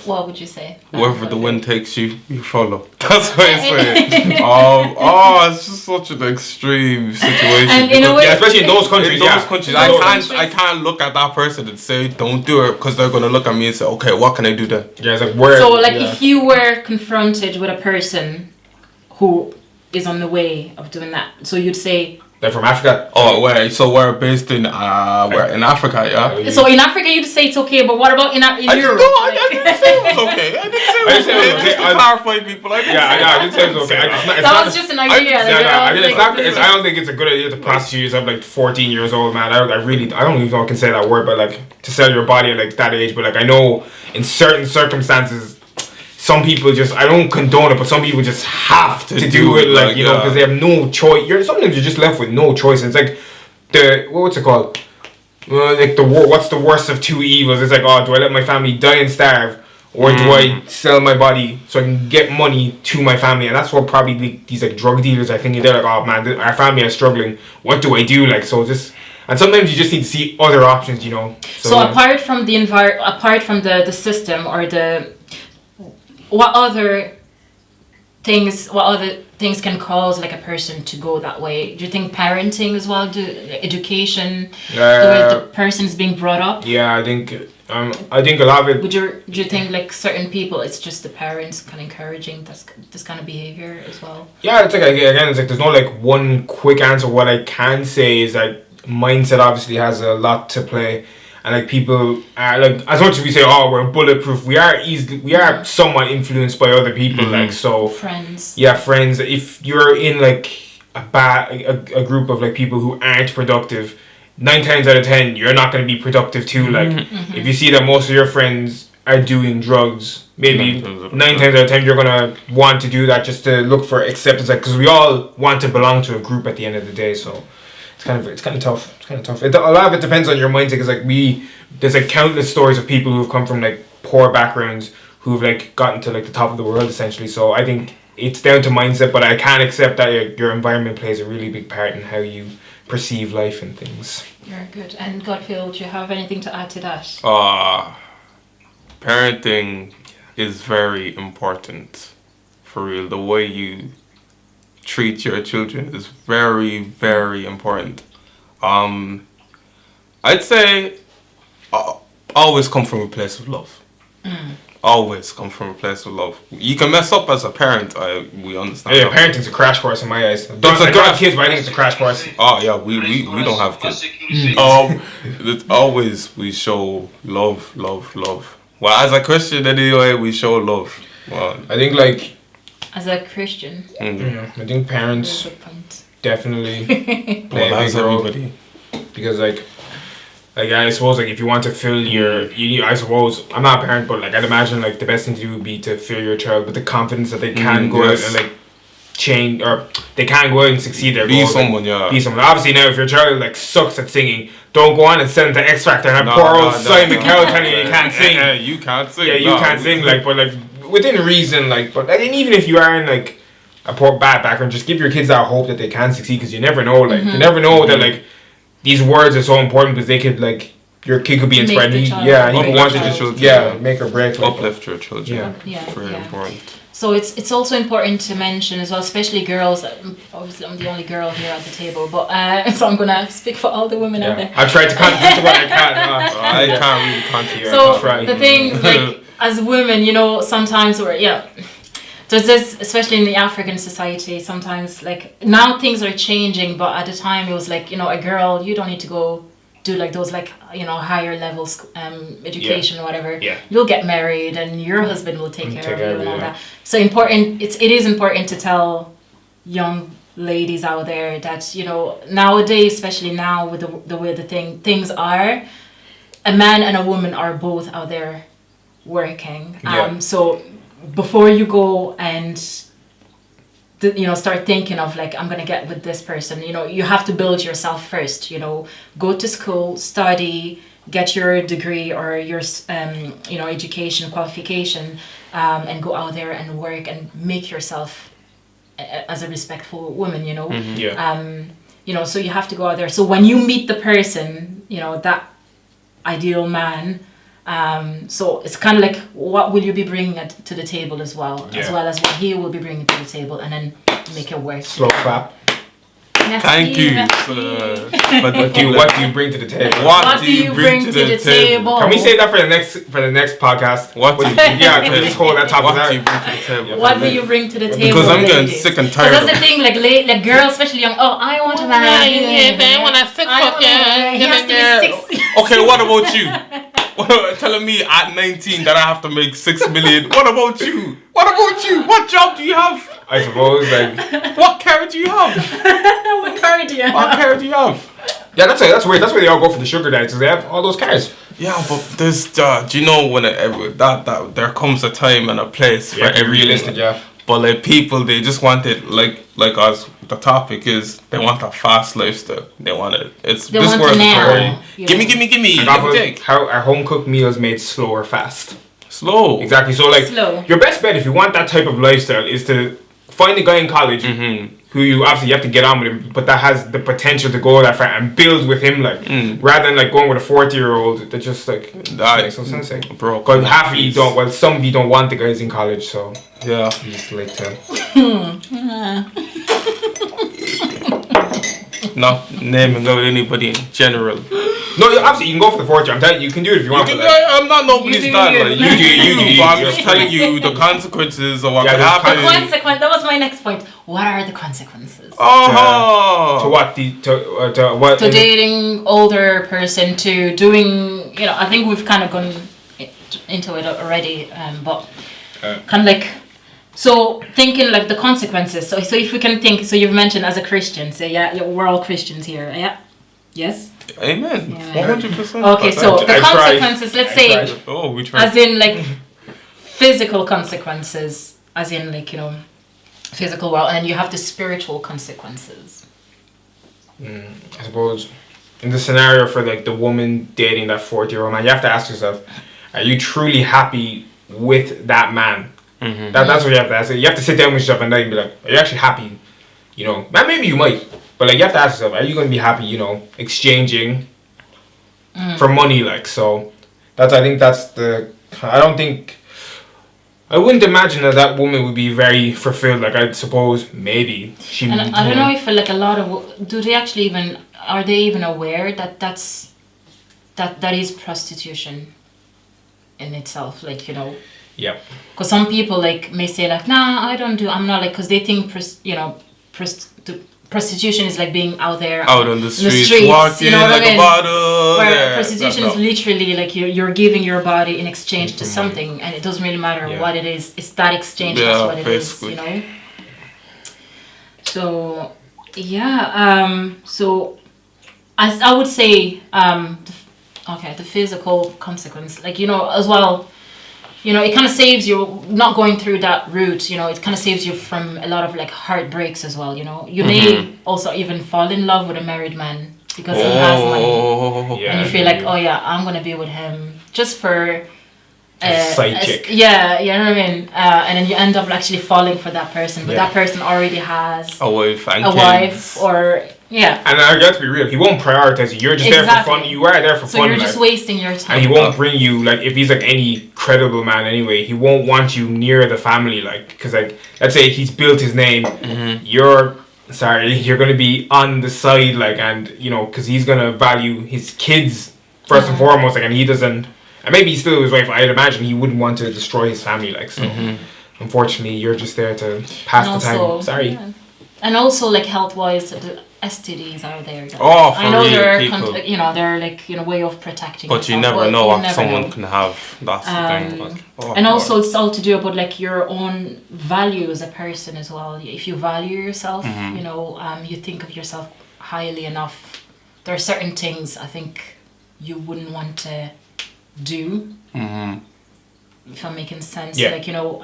What would you say? Wherever the wind takes you, you follow. That's what I say. It's just such an extreme situation. And in a way, especially in those countries. I can't look at that person and say don't do it, because they're gonna look at me and say, okay, what can I do then? Yeah, it's like where. So like if you were confronted with a person who is on the way of doing that, so you'd say. They're from Africa. Oh, wait. So we're based in we're in Africa, yeah. So in Africa, you'd say it's okay, but what about in Europe? I didn't say it was okay. I didn't say it was okay. Just to clarify, people. I didn't say it was okay. That was just an idea. I don't think it's a good idea to prostitute yourself like 14 years old, man. I don't even know if I can say that word, but like to sell your body at like that age. But like I know in certain circumstances. Some people I don't condone it, but some people just have to do it, like, because they have no choice. Sometimes you're just left with no choice. And it's like what's it called? Like what's the worst of two evils? It's like, oh, do I let my family die and starve, or do I sell my body so I can get money to my family? And that's what probably these like drug dealers, I think they're like, oh man, our family is struggling. What do I do? Like, so just. And sometimes you just need to see other options, So apart from the apart from the system or what other things can cause like a person to go that way? Do you think parenting as well, education, the way the person's being brought up? Yeah, I think a lot of it. Do you think like certain people, it's just the parents kind of encouraging this kind of behavior as well? Yeah, it's like again, it's like there's no like one quick answer. What I can say is that mindset obviously has a lot to play. And like people are like, as much as we say, oh, we're bulletproof, we are somewhat influenced by other people. Like, so friends. Yeah, friends. If you're in like a group of like people who aren't productive, 9 times out of 10 you're not going to be productive too. Like, if you see that most of your friends are doing drugs, maybe 9 times out of 10 you're going to want to do that just to look for acceptance, like, because we all want to belong to a group at the end of the day. So it's kind of tough. A lot of it depends on your mindset, because like there's like countless stories of people who've come from like poor backgrounds who've like gotten to like the top of the world essentially. So I think it's down to mindset, but I can accept that your environment plays a really big part in how you perceive life and things. Very good. And Godfield, do you have anything to add to that? Parenting is very important. For real, the way you treat your children is very, very important. I'd say always come from a place of love. Always come from a place of love. You can mess up as a parent. We understand. Yeah, parenting's a crash course in my eyes. Don't have kids, but I think it's a crash course. Oh yeah, we don't have kids. It's always we show love. Well, as a Christian anyway, we show love. Well, I think like as a Christian, I think parents definitely play a big role because like I suppose like if you want to fill I suppose I'm not a parent, but like I'd imagine like the best thing to do would be to fill your child with the confidence that they can go out and like change, or they can go out and succeed their goals. Be someone. Obviously now if your child like sucks at singing, don't go on and send them to X Factor and have poor old Simon Cowell telling you can't sing. You can't sing. Yeah, you can't sing. Like, but like within reason. Like, but and even if you are in like a poor bad background, just give your kids that hope that they can succeed, because you never know. Like you never know that like these words are so important, because they could like your kid could be inspired. He could want to just make or break. Like, uplift your children. Very important. So it's also important to mention as well, especially girls. Obviously, I'm the only girl here at the table, but so I'm gonna speak for all the women out there. I try to contribute to what I can. I can't really contribute. So the thing, like as women, you know, sometimes there's this, especially in the African society. Sometimes, like now things are changing, but at the time it was like, you know, a girl, you don't need to go do like those like, you know, higher levels education or whatever. You'll get married and your husband will take care of you and all that. So it is important to tell young ladies out there that, you know, nowadays, especially now with the way things are, a man and a woman are both out there working. So before you go and start thinking of like, I'm gonna get with this person, you know, you have to build yourself first. You know, go to school, study, get your degree or your education qualification, and go out there and work and make yourself as a respectful woman. You know, so you have to go out there. So when you meet the person, you know, that ideal man. So it's kind of like, what will you be bringing to the table as well as what he will be bringing to the table, and then make it work. Slow clap. Thank you. What do you bring to the table? What do you bring to the table? Can we say that for the next podcast? Can we just hold that topic out? What do you bring to the table? What do you bring to the table? Because I'm getting sick and tired. That's the thing, like girls, especially young. Oh, I want a man. I want a 6 foot. Okay, what about you? Telling me at 19 that I have to make 6 million. What about you? What job do you have? I suppose like what car do you have? What car do you have? Yeah, that's weird. That's why they all go for the sugar daddies, because they have all those cars. Yeah, but there's do you know when that there comes a time and a place for every realistic, But like people, they just want it like us. The topic is they want a fast lifestyle. They want it. It's they this want world is now. Gimme. How our home cooked meals made slow or fast. Slow. Exactly. So like your best bet if you want that type of lifestyle is to find a guy in college who you have to get on with him, but that has the potential to go that far and build with him, like rather than like going with a 40-year-old that just like that makes no sense. Like, bro, but half of you don't. Well, some of you don't want the guys in college, so yeah, you just like to. Not naming out anybody in general. No, obviously you can go for the 40. I'm telling you, you can do it if you want. I'm not nobody's dad. Like, you do. But I'm just telling you the consequences of what could happen. That was my next point. What are the consequences? To what? To what? To dating older person, to doing. You know, I think we've kind of gone into it already, but kind of like. So thinking like the consequences. So if we can think. So you've mentioned as a Christian. So we're all Christians here. Yeah. Yes. Amen. 100%. Okay, so the consequences. Let's say. We tried. As in like physical consequences. As in like, you know, physical world, and you have the spiritual consequences. I suppose in the scenario for like the woman dating that 40-year-old man, you have to ask yourself, are you truly happy with that man? That's what you have to ask. You have to sit down with yourself and then be like, are you actually happy? You know, maybe you might, but like you have to ask yourself, are you going to be happy? You know, exchanging for money, like. So I think that's the. I wouldn't imagine that woman would be very fulfilled. Like, I suppose maybe she. And I don't know if like a lot of are they even aware that that is prostitution in itself, like, you know. Yeah. Because some people like may say like, nah, I'm not like, because they think prostitution is like being out there out on the streets walking, you know what like I mean? a bottle. Where prostitution is literally like you're giving your body in exchange to something, and it doesn't really matter what it is. It's that exchange. That's what it is, you know. So so I would say the physical consequence, like, you know, as well. You know, it kind of saves you not going through that route. You know, it kind of saves you from a lot of like heartbreaks as well. You know, you may also even fall in love with a married man because he has money, and you feel like, oh yeah, I'm gonna be with him just for side chick. Yeah, you know what I mean. And then you end up actually falling for that person, but that person already has a wife and wife, or and I got to be real. He won't prioritize you. You're just there for fun. You are there for fun. So you're just wasting your time. And he won't bring you, like, if he's like any credible man anyway, he won't want you near the family, like, because like, let's say he's built his name, you're going to be on the side, like, and you know, because he's going to value his kids first and foremost, like, and he doesn't, and maybe he's still his wife. I'd imagine he wouldn't want to destroy his family, like, so unfortunately you're just there to pass the time. Sorry. Yeah. And also, like, health-wise, the STDs are there. Guys. Oh, for I know real, people. They're like, you know, way of protecting. But you never know what someone can have. That's the thing. Like, and also, it's all to do about like your own value as a person as well. If you value yourself, you know, you think of yourself highly enough. There are certain things I think you wouldn't want to do. If I'm making sense, like, you know,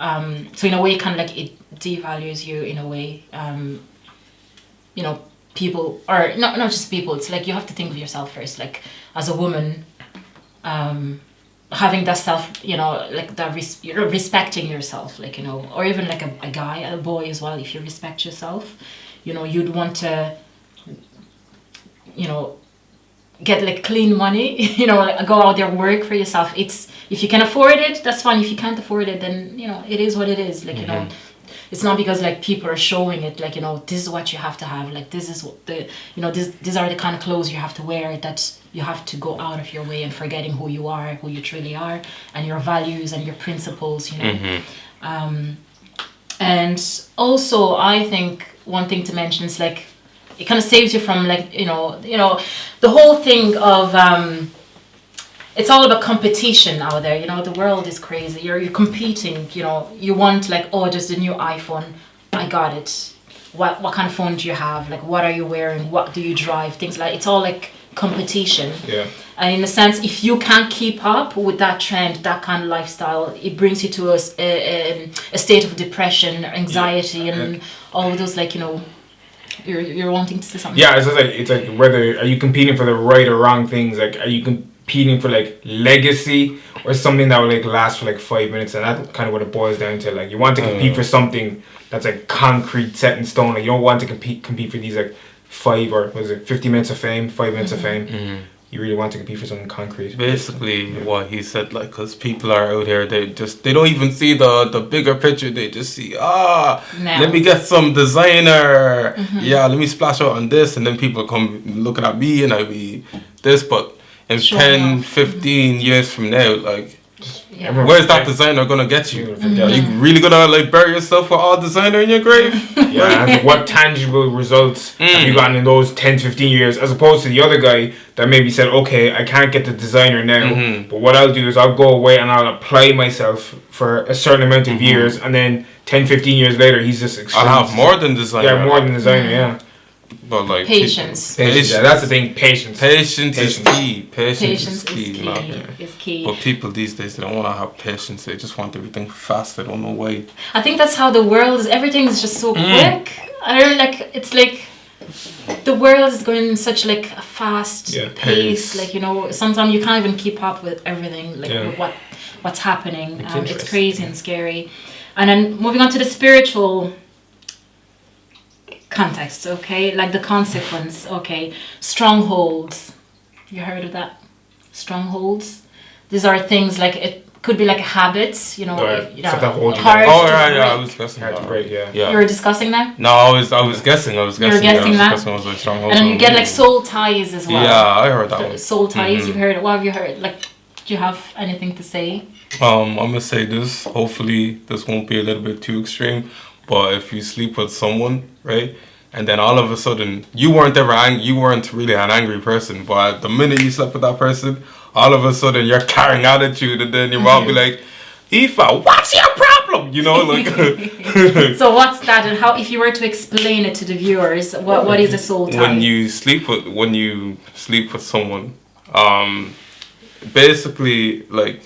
so in a way, kind of like it devalues you in a way. You know, people, or not just people. It's like you have to think of yourself first. Like, as a woman, having that self, you know, like that respecting yourself, like, you know, or even like a guy, a boy as well. If you respect yourself, you know, you'd want to, you know, get like clean money, you know, like go out there, work for yourself. It's, if you can afford it, that's fine. If you can't afford it, then, you know, it is what it is. Like, you know, it's not because like people are showing it, like, you know, this is what you have to have, like, this is what the, you know, these are the kind of clothes you have to wear, that you have to go out of your way and forgetting who you are, who you truly are, and your values and your principles, you know. And also, I think one thing to mention is like, it kind of saves you from like, you know, the whole thing of, it's all about competition out there, you know, the world is crazy, you're competing, you know, you want like, oh, just a new iPhone, I got it, what kind of phone do you have, like, what are you wearing, what do you drive, things like, it's all like competition. And in a sense, if you can't keep up with that trend, that kind of lifestyle, it brings you to a state of depression, anxiety, and all of those, like, you know, you're wanting to say something. Yeah, it's like whether are you competing for the right or wrong things, like, are you competing for like legacy or something that will like last for like 5 minutes, and that's kind of what it boils down to. Like, you want to compete for something that's like concrete, set in stone. Like, you don't want to compete for these like 50 minutes of fame, 5 minutes of fame. You really want to compete for something concrete. Basically, what he said, like, because people are out here, they don't even see the bigger picture. They just see, let me get some designer. Yeah, let me splash out on this, and then people come looking at me, and I be this. But in 10, 15 years from now, like, where's that designer gonna get you? Are you really gonna like bury yourself with all designer in your grave? And what tangible results have you gotten in those 10, 15 years, as opposed to the other guy that maybe said, okay, I can't get the designer now, but what I'll do is I'll go away and I'll apply myself for a certain amount of years, and then 10, 15 years later, he's just I'll have more than designer. Yeah, more than designer, But like patience. Yeah, that's the thing. Patience is key. Patience is key. But people these days, they don't want to have patience. They just want everything fast. They don't know why. I think that's how the world is. Everything is just so quick. I don't like. It's like the world is going in such like a fast pace. Like, you know, sometimes you can't even keep up with everything. Like with what what's happening. It's crazy and scary. And then moving on to the spiritual context, okay, like the consequence, okay, strongholds. You heard of that? Strongholds. These are things like it could be like habits, you know. Hard I was guessing hard to break. Yeah. You were discussing that? No, I was guessing. You were guessing that. And then you get like soul ties as well. Yeah, I heard that one. Soul ties. You've heard. What have you heard? Like, do you have anything to say? I'm gonna say this. Hopefully, this won't be a little bit too extreme. But if you sleep with someone, right, and then all of a sudden you weren't really an angry person, but the minute you slept with that person, all of a sudden you're carrying attitude, and then your mom be like, "Aoife, what's your problem?" You know, like. So what's that, and how? If you were to explain it to the viewers, what is a soul tie? When you sleep with someone, basically like.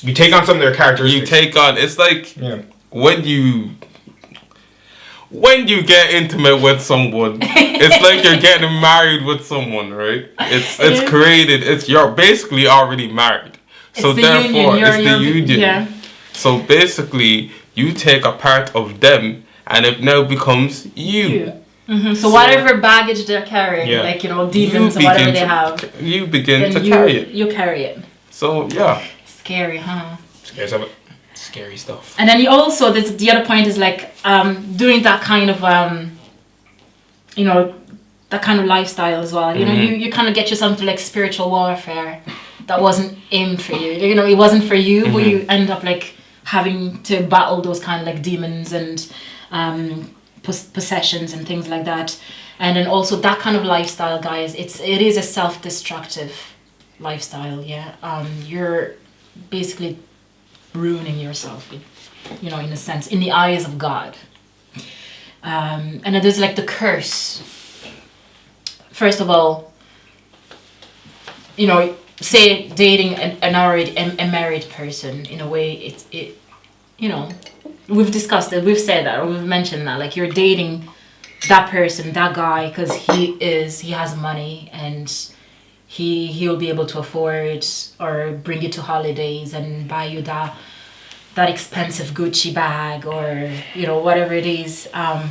You take on some of their characteristics. It's like when you get intimate with someone, it's like you're getting married with someone, right? It's created. You're basically already married. So therefore, it's the union. Yeah. So basically, you take a part of them, and it now becomes you. Mm-hmm. So whatever baggage they're carrying, like demons or whatever they have, you begin to carry it. You carry it. So yeah. Scary, huh? Scary stuff. And then you also, the other point is like doing that kind of that kind of lifestyle as well. You know, you kind of get yourself to like spiritual warfare that wasn't aimed for you. You know, it wasn't for you, but you end up like having to battle those kind of like demons and possessions and things like that. And then also that kind of lifestyle, guys, it is a self-destructive lifestyle. You're basically ruining yourself, in a sense, in the eyes of God. And then there's like the curse. First of all, say dating a married person, in a way, we've discussed it, we've said that, or we've mentioned that, like you're dating that person, that guy, because he has money and he'll be able to afford or bring you to holidays and buy you that expensive Gucci bag or whatever it is, and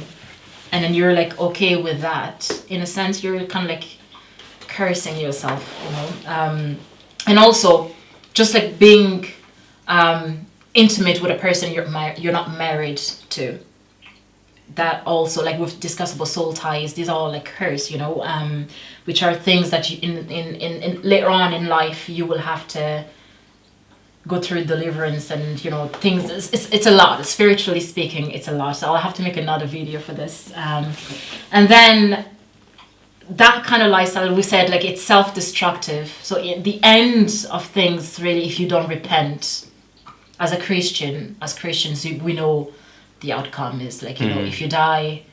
then you're like okay with that. In a sense, you're kind of like cursing yourself, and also just like being intimate with a person you're not married to. That also, like we've discussed about soul ties, these are all like curse, which are things that you in later on in life you will have to go through deliverance and things. It's a lot, spiritually speaking. It's a lot, so I'll have to make another video for this. And then that kind of lifestyle, we said, like it's self-destructive. So at the end of things, really, if you don't repent as Christians, we know the outcome is like, if you die,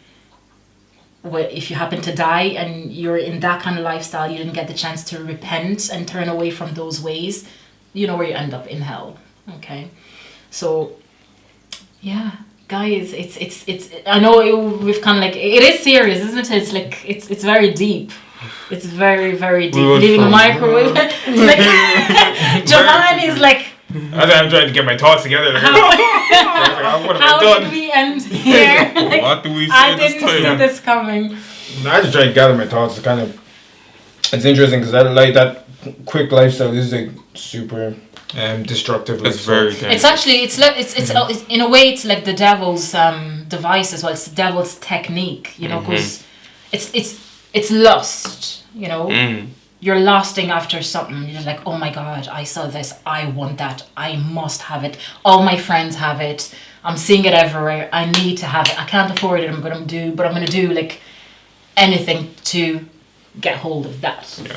if you happen to die and you're in that kind of lifestyle, you didn't get the chance to repent and turn away from those ways, where you end up, in hell. Okay, so yeah, guys, it's I know we've kind of like, it is serious, isn't it? It's like it's very deep. It's very, very deep. Leaving a microwave. Like Jovan is like, I'm trying to get my thoughts together. How did we end here? Like, what do we say I didn't see this coming. I just try to gather my thoughts. It's interesting because that quick lifestyle is like super destructive. It's very dangerous. It's actually it's in a way it's like the devil's device as well. It's the devil's technique, because it's lust. You're lusting after something. You're like, oh my God, I saw this. I want that. I must have it. All my friends have it. I'm seeing it everywhere. I need to have it. I can't afford it. I'm gonna do like anything to get hold of that. Yeah.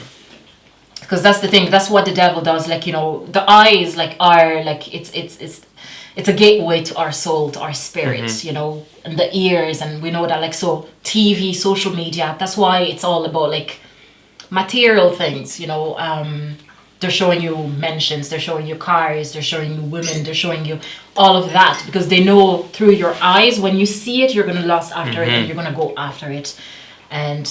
Because that's the thing. That's what the devil does. Like the eyes are like it's a gateway to our soul, to our spirit. And the ears, and we know that like so TV, social media. That's why it's all about like material things, they're showing you mansions, they're showing you cars, they're showing you women, they're showing you all of that, because they know through your eyes, when you see it, you're going to lust after it and you're going to go after it. And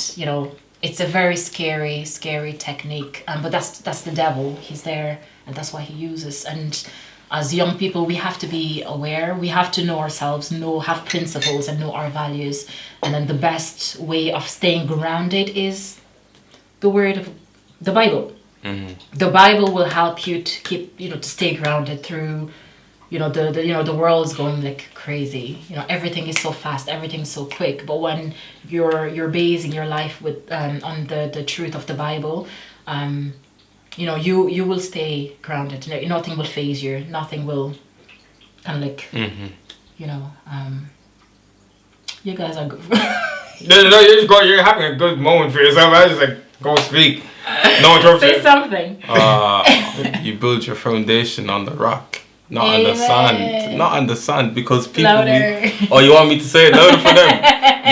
it's a very scary technique, but that's the devil. He's there and that's why he uses. And as young people, we have to be aware. We have to know ourselves, have principles, and know our values. And then the best way of staying grounded is the word of the Bible. The Bible will help you to keep, to stay grounded through, the world's going like crazy. Everything is so fast, everything's so quick. But when you're basing your life with on the truth of the Bible, you will stay grounded. Nothing will phase you. Nothing will kind of like, you guys are good. No, you're having a good moment for yourself. I was just like, go speak. No interruption. Say something. You build your foundation on the rock, not on the sand. Not on the sand, because people. Louder. You want me to say it louder for them?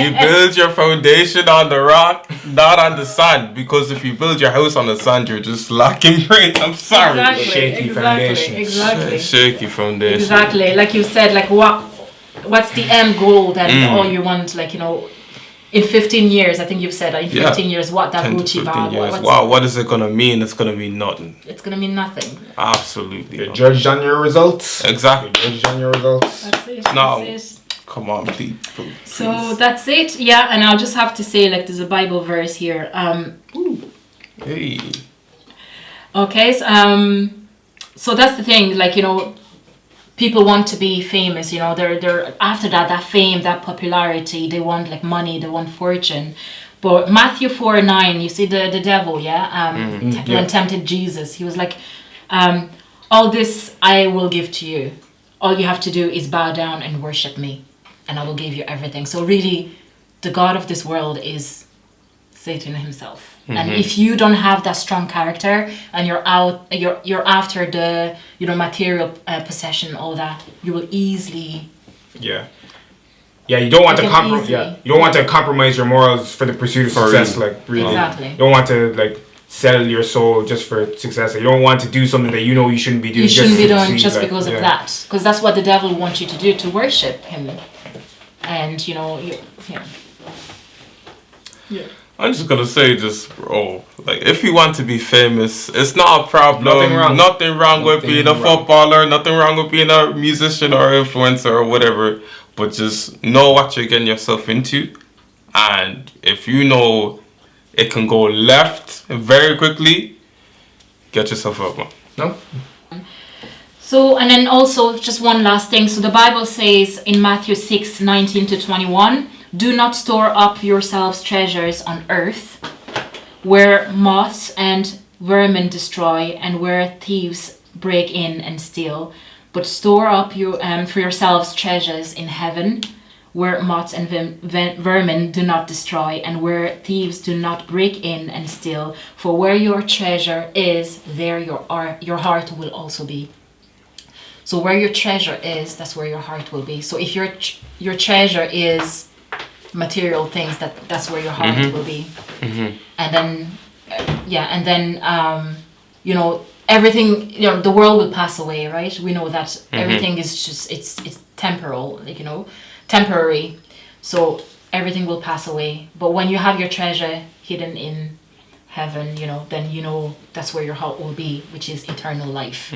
You build your foundation on the rock, not on the sand. Because if you build your house on the sand, you're just lacking brains. I'm sorry. Exactly. Shaky foundation. Exactly. Shaky foundation. Exactly. Like you said, like what's the end goal that all you want? Like in 15 years, I think you've said in 15 years, what that Gucci bag. What is it gonna mean? It's gonna mean nothing. It's gonna mean nothing. Absolutely. You're judged on your results. Exactly. You're judged on your results. That's it. No. That's it. Come on, people. So that's it. Yeah, and I'll just have to say, like, there's a Bible verse here. Hey. Okay. So that's the thing. Like, people want to be famous. They're after that fame, that popularity. They want like money. They want fortune. But Matthew 4:9, you see the devil, when tempted Jesus, he was like, all this I will give to you. All you have to do is bow down and worship me, and I will give you everything. So really, the God of this world is Satan himself. And if you don't have that strong character, and you're after the material possession, all that, you will easily. Yeah, you don't want to compromise. Yeah, you don't want to compromise your morals for the pursuit of success. Like really, exactly. You don't want to like sell your soul just for success. You don't want to do something that you shouldn't be doing. You shouldn't be doing just because of that, because that's what the devil wants you to do, to worship him, and I'm just gonna say, like, if you want to be famous, it's not a problem. Nothing wrong with being a footballer. Nothing wrong with being a musician or influencer or whatever. But just know what you're getting yourself into, and if you know it can go left very quickly, get yourself up, man. No. So, and then also just one last thing. So the Bible says in Matthew 6:19-21. Do not store up yourselves treasures on earth, where moths and vermin destroy, and where thieves break in and steal. But store up for yourselves treasures in heaven, where moths and vermin do not destroy, and where thieves do not break in and steal. For where your treasure is, there your heart will also be. So where your treasure is, that's where your heart will be. So if your treasure is material things, that's where your heart will be. And then everything, the world will pass away, right? We know that everything is just it's temporal, temporary. So everything will pass away. But when you have your treasure hidden in heaven, then that's where your heart will be, which is eternal life.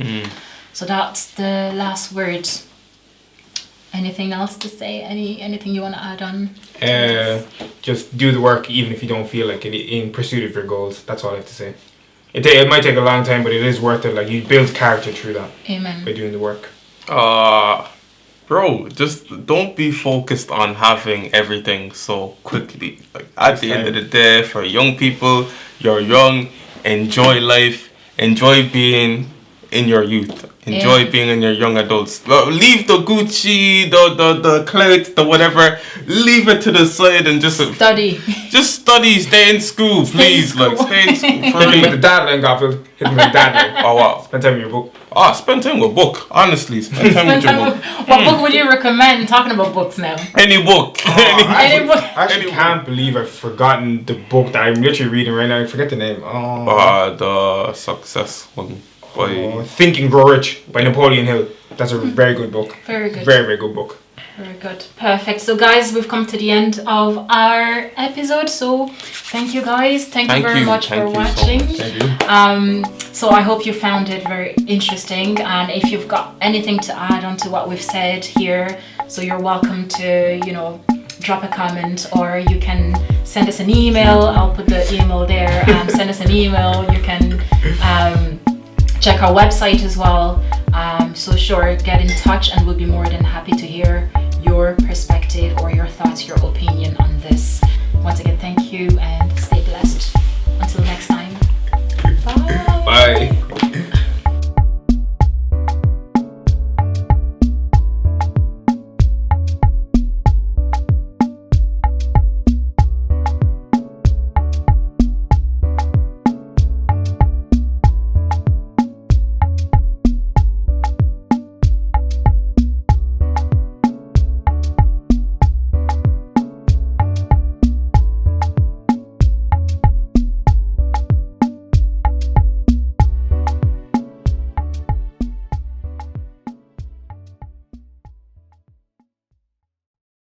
So that's the last word. Anything else to say? Anything you want to add on? Just do the work, even if you don't feel like it, in pursuit of your goals. That's all I have to say. It might take a long time, but it is worth it. Like, you build character through that. Amen. By doing the work. Bro, just don't be focused on having everything so quickly. Like, at the end of the day, for young people, you're young. Enjoy life. Enjoy being in your youth. Enjoy being in your young adults. Leave the Gucci, the clout, the whatever. Leave it to the side and just study. Just study. Stay in school, please. Stay in school. For me, with the dad line, Garfield. Hit me with the dad line. Oh wow. Spend time with your book. Spend time with a book. Honestly, spend time with your book. What book would you recommend? Talking about books now. Any book. Any book. I actually can't believe I've forgotten the book that I'm literally reading right now. I forget the name. The Success one. Think and Grow Rich by Napoleon Hill. That's a very good book. Very good. Very, very good book. Very good. Perfect. So guys, we've come to the end of our episode. So thank you guys. Thank you very much for watching. So Thank you. So I hope you found it very interesting. And if you've got anything to add on to what we've said here, so you're welcome to, drop a comment, or you can send us an email. I'll put the email there. Send us an email. You can check our website as well. So sure, get in touch and we'll be more than happy to hear your perspective